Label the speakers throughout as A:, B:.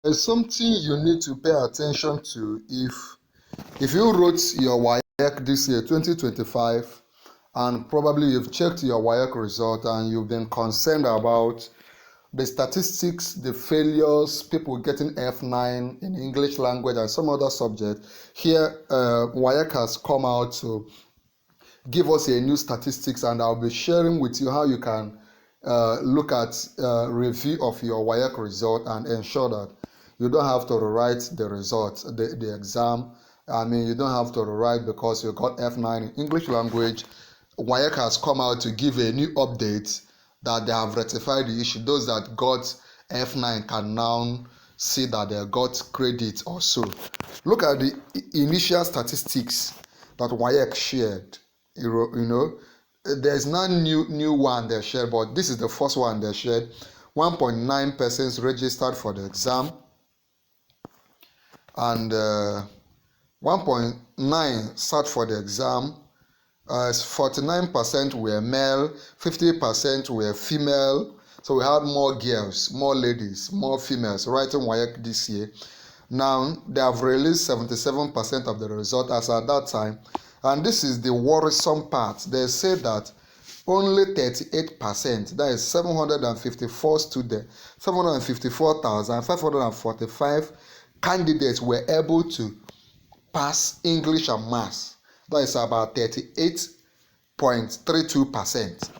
A: There's something you need to pay attention to if you wrote your WAEC this year, 2025, and probably you've checked your WAEC result and you've been concerned about the statistics, the failures, people getting F9 in English language and some other subject. Here, WAEC has come out to give us a new statistics, and I'll be sharing with you how you can look at review of your WAEC result and ensure that you don't have to rewrite the results, the exam. I mean, you don't have to rewrite because you got F9 in English language. WAEC has come out to give a new update that they have rectified the issue. Those that got F9 can now see that they got credit also. Look at the initial statistics that WAEC shared. You know, there's not new one they shared, but this is the first one they shared. 1.9 persons registered for the exam, and 1.9 sat for the exam. 49% were male, 50% were female. So we had more girls, more ladies, more females writing WAEC this year. Now they have released 77% of the result as at that time, and this is the worrisome part. They say that only 38%, that is 754 students, 754,545 candidates were able to pass English and Maths. That is about 38.32%.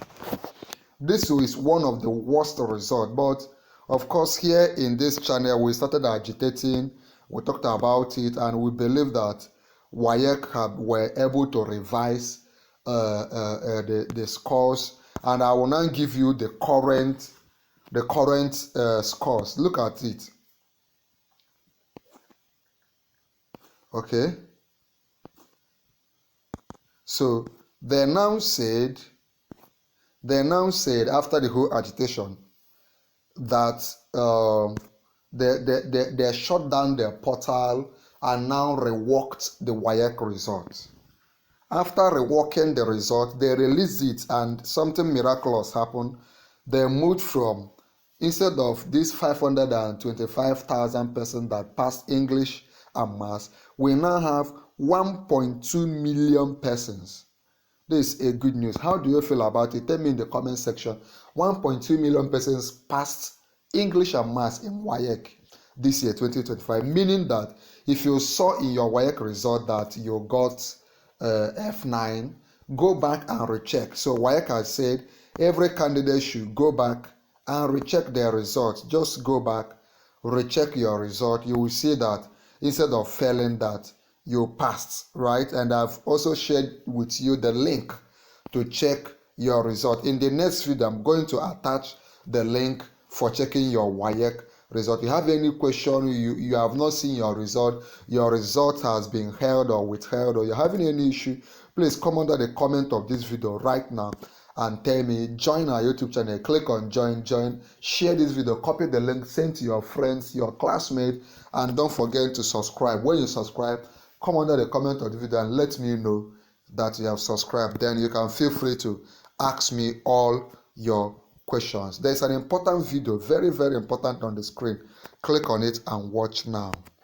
A: This is one of the worst results, but of course here in this channel we started agitating, we talked about it, and we believe that WAEC were able to revise the scores, and I will now give you the current scores. Look at it. Okay, so they now said after the whole agitation that they shut down their portal and now reworked the WAEC results. After reworking the result, they released it, and something miraculous happened. They moved from, instead of these 525,000 persons that passed English and Maths, we now have 1.2 million persons. This is a good news. How do you feel about it? Tell me in the comment section. 1.2 million persons passed English and Maths in WAEC this year, 2025, meaning that if you saw in your WAEC result that you got F9, go back and recheck. So WAEC has said every candidate should go back and recheck their results. Just go back, recheck your result. You will see that instead of failing, that you passed, right? And I've also shared with you the link to check your result. In the next video, I'm going to attach the link for checking your WAEC result. If you have any question, you have not seen your result has been held or withheld, or you're having any issue, please come under the comment of this video right now and tell me. Join our YouTube channel, click on join, share this video, copy the link, send to your friends, your classmates, and don't forget to subscribe. When you subscribe, come under the comment of the video and let me know that you have subscribed. Then you can feel free to ask me all your questions. There's an important video, very important, on the screen. Click on it and watch now.